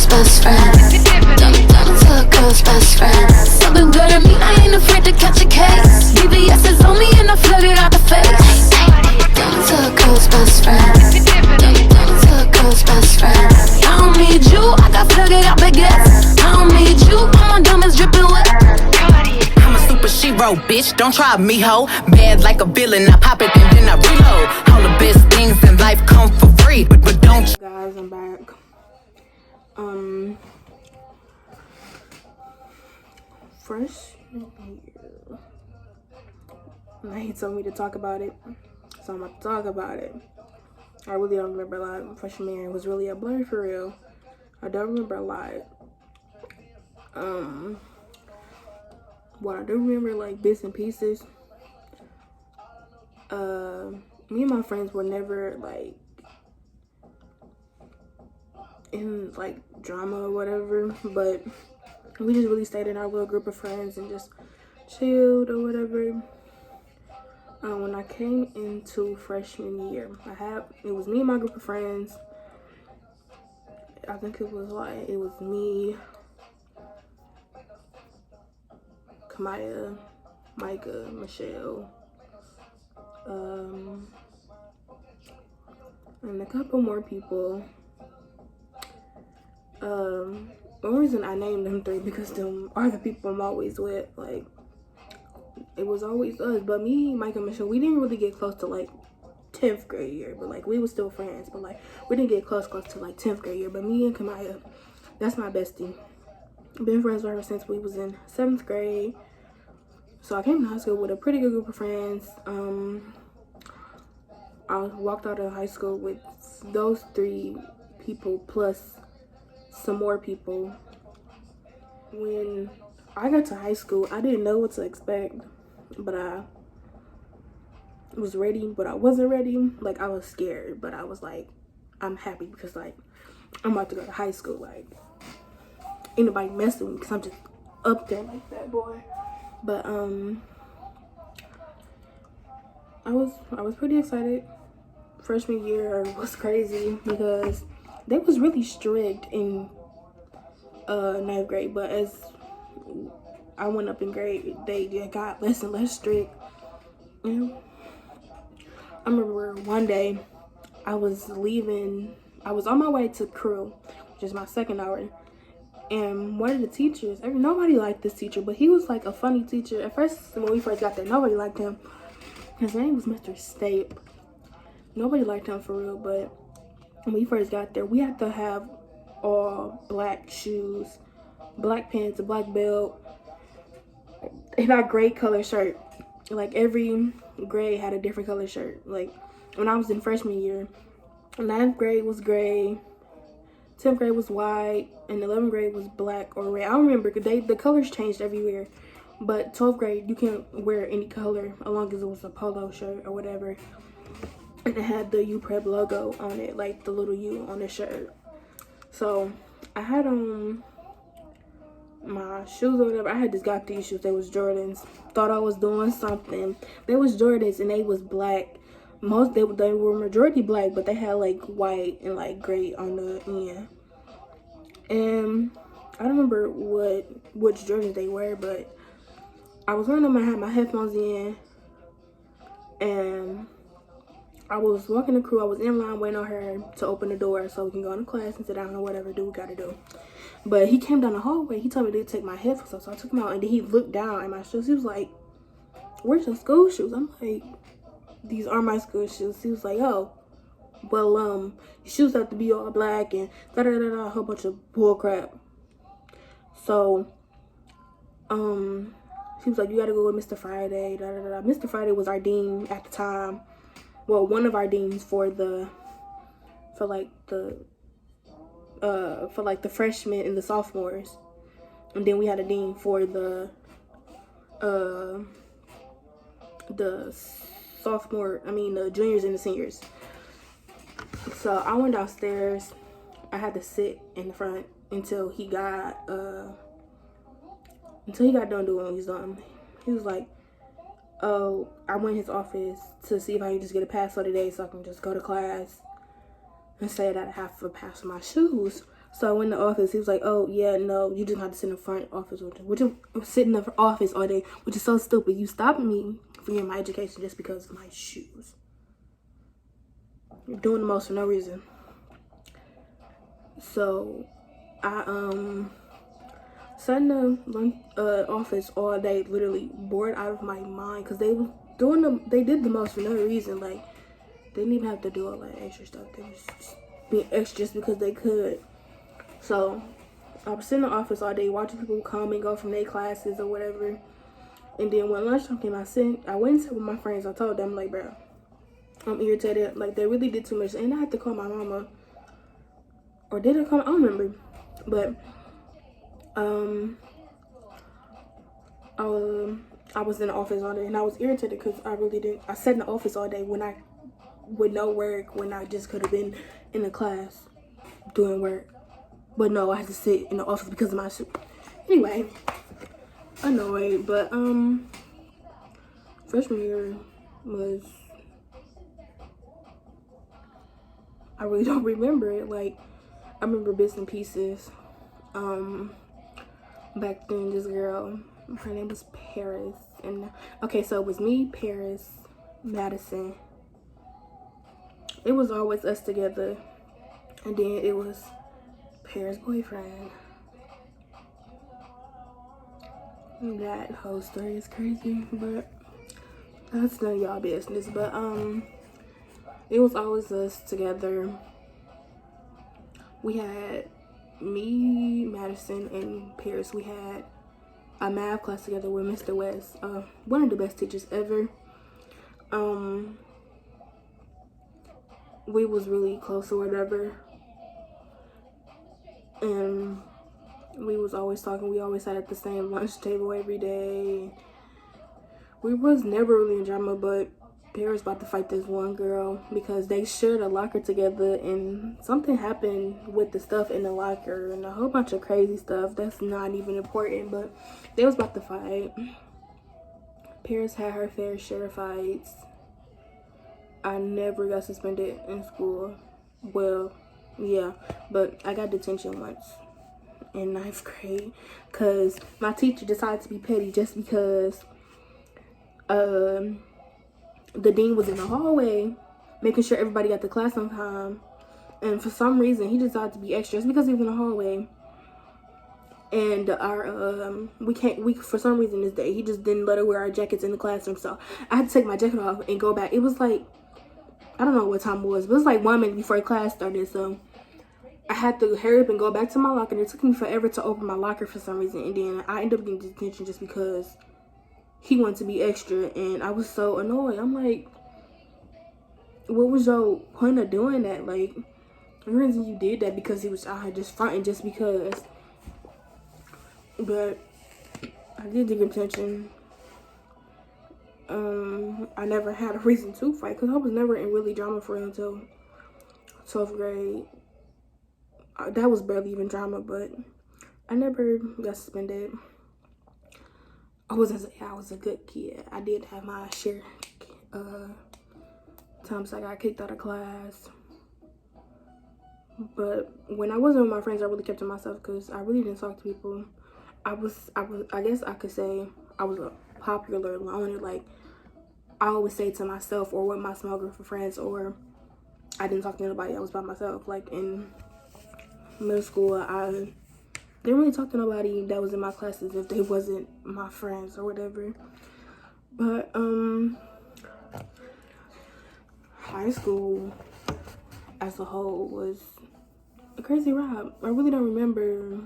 girl's best friend. Turn into a girl's best friend. Something good at me, I ain't afraid to catch a case. BBS is on me and I flood it out the face. Turn into a girl's best friend. Turn into a girl's best friend. I don't need you, I got flooded out baguettes. I don't need you, all my diamonds dripping wet. I'm a super shero, bitch, don't try me, ho. Bad like a villain, I pop it and then I reload. All the best things in life come for free, but don't. Guys, I'm back. Freshman year. Now he told me to talk about it, so I'm about to talk about it. I really don't remember a lot. Freshman year was really a blur for real. I don't remember a lot. What I do remember, like, bits and pieces. Me and my friends were never, like, in, like, drama or whatever, but we just really stayed in our little group of friends and just chilled or whatever. When I came into freshman year, it was me and my group of friends. I think it was me, Kamaya, Micah, Michelle, and a couple more people. The reason I named them three because them are the people I'm always with. Like, it was always us. But me, Micah, and Michelle, we didn't really get close to like 10th grade year, but like we were still friends. But like we didn't get close to like 10th grade year. But me and Kamaya, that's my bestie. Been friends with her since we was in 7th grade. So I came to high school with a pretty good group of friends. I walked out of high school with those 3 people plus some more people. When I got to high school, I didn't know what to expect, but I was ready, but I wasn't ready. Like, I was scared, but I was like, I'm happy because like I'm about to go to high school. Like, ain't nobody messing with me because I'm just up there like that, boy. But I was pretty excited. Freshman year was crazy because they was really strict in 9th grade, but as I went up in grade, they got less and less strict. You know? I remember one day I was on my way to crew, which is my second hour, and one of the teachers, nobody liked this teacher, but he was like a funny teacher. At first, when we first got there, nobody liked him. His name was Mr. Stape. Nobody liked him for real, but when we first got there, we had to have all black shoes, black pants, a black belt, and our gray color shirt. Like, every grade had a different color shirt. Like, when I was in freshman year, 9th grade was gray, 10th grade was white, and 11th grade was black or red. I don't remember, because the colors changed everywhere. But 12th grade, you can't wear any color as long as it was a polo shirt or whatever. And it had the UPrep logo on it, like the little U on the shirt. So I had on my shoes or whatever. I had just got these shoes. They was Jordans. Thought I was doing something. They was Jordans and they was black. They were majority black, but they had like white and like gray on the end. And I don't remember which Jordans they were, but I was wearing them. I had my headphones in, and I was walking the crew. I was in line waiting on her to open the door so we can go into class and sit down or whatever do we gotta do. But he came down the hallway. He told me to take my headphones off, so I took them out, and then he looked down at my shoes. He was like, "Where's your school shoes?" I'm like, "These are my school shoes." He was like, "Oh, well, your shoes have to be all black and da da da da, a whole bunch of bull crap." So, he was like, "You gotta go with Mr. Friday, da da da." Mr. Friday was our dean at the time. Well, one of our deans for the freshmen and the sophomores, and then we had a dean for the juniors and the seniors. So I went downstairs. I had to sit in the front until he got done doing what he was done. He was like, "Oh, I went in his office to see if I could just get a pass for today so I can just go to class," and say that I have a pass for my shoes. So I went in the office. He was like, "Oh yeah, no, you just have to sit in the front office all day." Which is sit in the office all day, which is so stupid. You stopped me from getting my education just because of my shoes. You're doing the most for no reason. So I sat in the office all day, literally bored out of my mind, because they did the most for no reason. Like, they didn't even have to do all that extra stuff. They was just being extra just because they could. So I was sitting in the office all day watching people come and go from their classes or whatever. And then when lunchtime came, I went and sat with my friends. I told them, like, bro, I'm irritated. Like, they really did too much. And I had to call my mama. Or did I call? I don't remember. But I was in the office all day, and I was irritated because I sat in the office all day with no work, when I just could have been in the class doing work. But no, I had to sit in the office because of my suit. Anyway, annoyed. But freshman year was, I really don't remember it. Like, I remember bits and pieces. Back then, this girl, her name was Paris, and okay, so it was me, Paris, Madison. It was always us together, and then it was Paris' boyfriend. That whole story is crazy, but that's none of y'all business. But it was always us together. We had me, Madison, and Paris. We had a math class together with Mr. West, one of the best teachers ever. We was really close or whatever, and we was always talking. We always sat at the same lunch table every day. We was never really in drama, but Paris about to fight this one girl because they shared a locker together, and something happened with the stuff in the locker and a whole bunch of crazy stuff that's not even important, but they was about to fight. Paris had her fair share of fights. I never got suspended in school. Well, yeah, but I got detention once in 9th grade because my teacher decided to be petty just because the dean was in the hallway making sure everybody got to class on time, and for some reason he decided to be extra just because he was in the hallway. And we for some reason this day he just didn't let her wear our jackets in the classroom, so I had to take my jacket off and go back. It was like, I don't know what time it was, but it was like 1 minute before class started, so I had to hurry up and go back to my locker, and it took me forever to open my locker for some reason, and then I ended up getting detention just because he wanted to be extra, and I was so annoyed. I'm like, what was your point of doing that? Like, the reason you did that because he was out here just fronting just because. But I did get detention. I never had a reason to fight because I was never in really drama for real until 12th grade. That was barely even drama, but I never got suspended. I was a good kid. I did have my share times I got kicked out of class. But when I wasn't with my friends, I really kept to myself because I really didn't talk to people. I guess I could say I was a popular loner. Like, I always say to myself or with my small group of friends, or I didn't talk to anybody. I was by myself. Like, in middle school, I didn't really talk to nobody that was in my classes if they wasn't my friends or whatever. But high school as a whole was a crazy ride. I really don't remember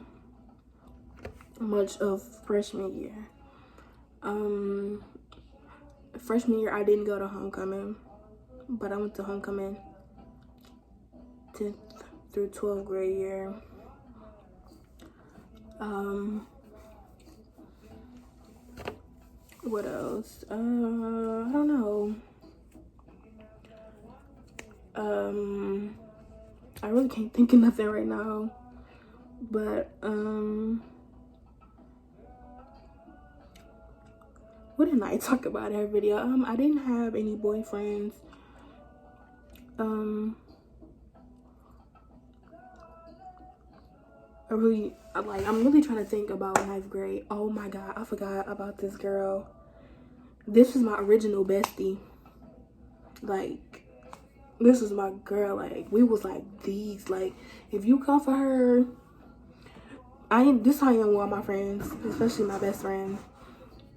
much of freshman year. Freshman year I didn't go to homecoming, but I went to homecoming 10th through 12th grade year. What else? I don't know. I really can't think of nothing right now. But what did I talk about in that video? I didn't have any boyfriends. I'm really trying to think about 9th grade. Oh my god, I forgot about this girl. This was my original bestie. Like, this was my girl. Like, we was like these. Like, if you come for her, I am with all my friends, especially my best friend.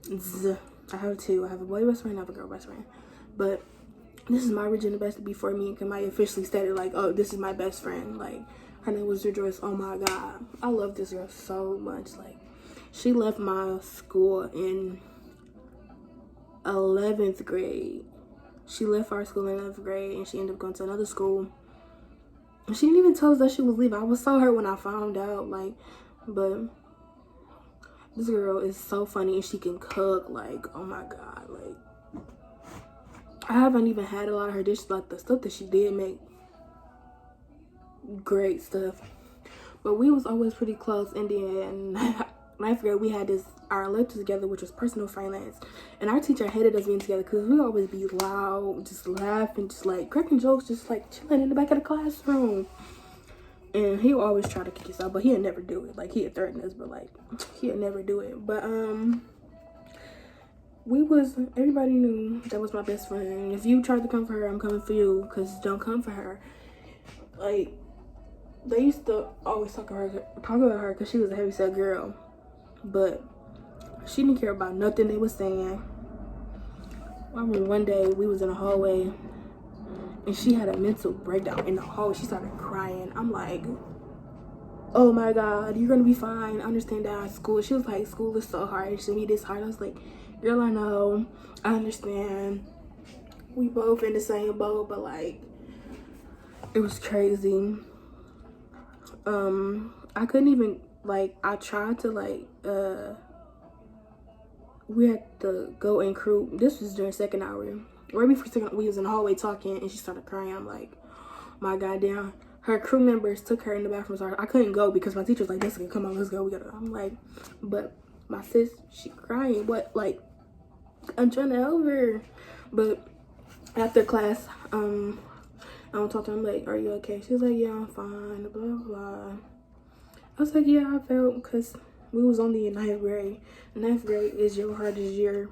I have two. I have a boy best friend, I have a girl best friend. But this is my original bestie before me and Kamai officially stated, like, oh, this is my best friend. Like, her name was Joyce. Oh my god, I love this girl so much. Like, she left my school in 11th grade. She left our school in 11th grade and she ended up going to another school. She didn't even tell us that she was leaving. I was so hurt when I found out. Like, but this girl is so funny and she can cook. Like, oh my god. Like, I haven't even had a lot of her dishes. Like, the stuff that she did make, great stuff. But we was always pretty close. And then 9th grade, we had our elective together, which was personal finance. And our teacher hated us being together because we always be loud, just laughing, just like cracking jokes, just like chilling in the back of the classroom. And he would always try to kick us out, but he'd never do it. Like, he'd threaten us, but like, he'd never do it. But everybody knew that was my best friend. And if you tried to come for her, I'm coming for you, because don't come for her. Like, they used to always talk about her because she was a heavyset girl. But she didn't care about nothing they was saying. I remember one day we was in the hallway and she had a mental breakdown in the hallway. She started crying. I'm like, oh my god, you're gonna be fine. I understand that school. She was like, school is so hard. It should be this hard. I was like, girl, I know. I understand. We both in the same boat, but like, it was crazy. I couldn't even, like, I tried to, like, we had to go in crew. This was during second hour. Right before second, we was in the hallway talking, and she started crying. I'm like, my goddamn. Her crew members took her in the bathroom. So I couldn't go because my teacher was like, Jessica, come on, let's go. I'm like, but my sis, she crying. What, like, I'm trying to help her. But after class, I don't talk to her. I'm like, are you okay? She's like, yeah, I'm fine, blah, blah, blah. I was like, yeah, I felt, because we was only in 9th grade. 9th grade is your hardest year.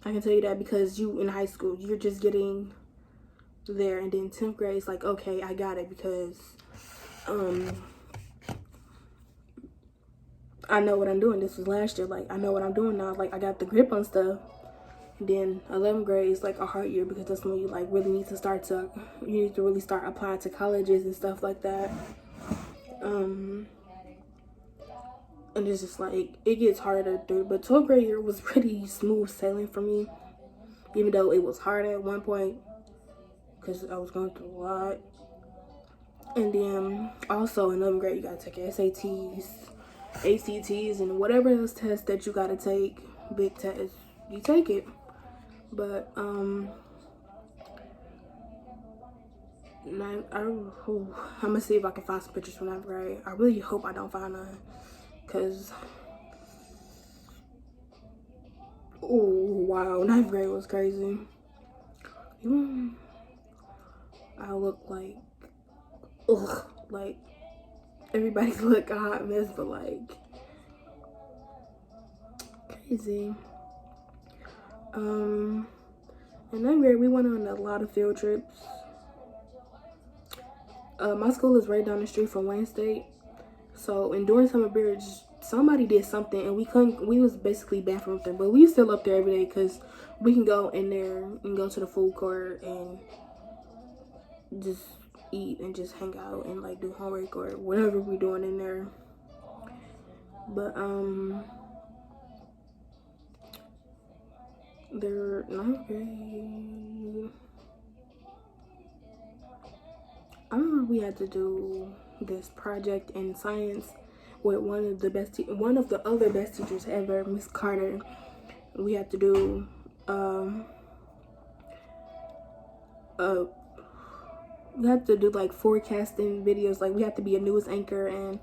I can tell you that because you in high school, you're just getting there. And then 10th grade is like, okay, I got it, because I know what I'm doing. This was last year. Like, I know what I'm doing now. Like, I got the grip on stuff. And then 11th grade is like a hard year because that's when you like really need to you need to really start applying to colleges and stuff like that. And it's just like, it gets harder through. But 12th grade year was pretty smooth sailing for me, even though it was hard at one point because I was going through a lot. And then also in 11th grade, you gotta take your SATs, ACTs, and whatever those tests that you gotta take, big tests, you take it. But I'm gonna see if I can find some pictures from 9th grade. I really hope I don't find none, cause oh wow, 9th grade was crazy. I look like, like everybody look a hot mess, but like crazy. In 9th grade, we went on a lot of field trips. My school is right down the street from Wayne State. So, and during summer break, somebody did something and we was basically banned from up there. But we still up there every day because we can go in there and go to the food court and just eat and just hang out and like do homework or whatever we're doing in there. But, they're 9th grade. I remember we had to do this project in science with one of the other best teachers ever, Miss Carter. We had to do like forecasting videos. Like, we had to be a news anchor, and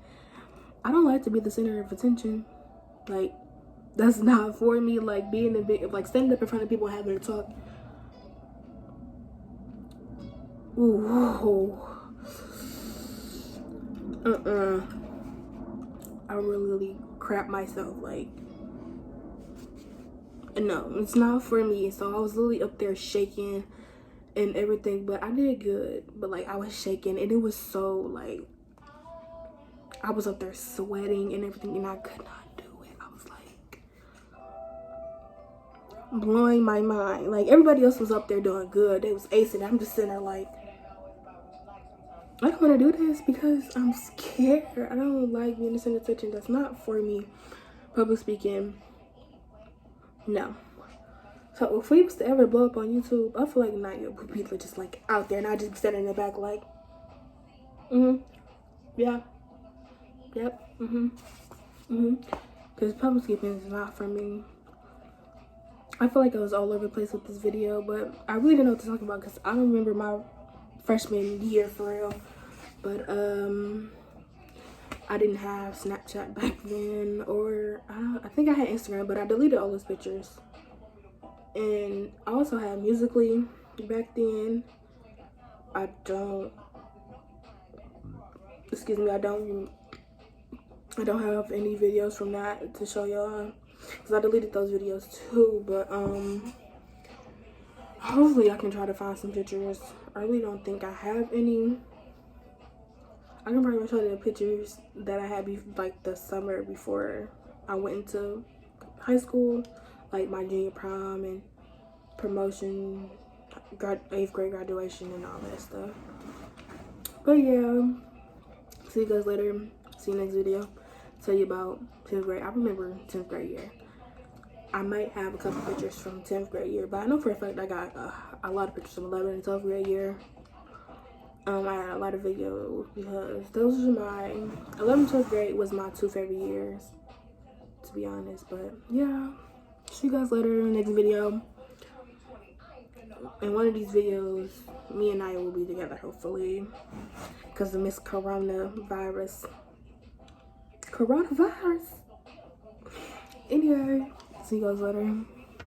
I don't like to be the center of attention. Like, that's not for me. Like, being a big, like, standing up in front of people and having to talk. Ooh. I really crap myself. Like, no, it's not for me. So I was literally up there shaking and everything, but I did good. But like, I was shaking, and it was so like, I was up there sweating and everything, and I could not do it. I was like blowing my mind. Like, everybody else was up there doing good. They was acing. I'm just sitting there like, I don't want to do this because I'm scared. I don't like being the center of attention. That's not for me. Public speaking, no. So if we was to ever blow up on YouTube, I feel like not your people are just like out there, and I just be standing in the back like, yeah, yep, because public speaking is not for me. I feel like I was all over the place with this video, but I really didn't know what to talk about because I don't remember my freshman year for real. But I didn't have Snapchat back then, or I think I had Instagram, but I deleted all those pictures. And I also had Musically back then. I don't have any videos from that to show y'all, because I deleted those videos too. But hopefully I can try to find some pictures. I really don't think I have any. I can probably show you the pictures that I had like the summer before I went into high school, like my junior prom and promotion, 8th grade graduation, and all that stuff. But yeah, see you guys later. See you next video. Tell you about 10th grade. I remember 10th grade year. I might have a couple pictures from 10th grade year, but I know for a fact I got a lot of pictures from 11th and 12th grade year. I had a lot of videos because those are my 11th, 12th grade was my 2 favorite years, to be honest. But yeah, see you guys later in the next video. In one of these videos, me and Naya will be together, hopefully, because of Miss Coronavirus. Anyway, see you guys later.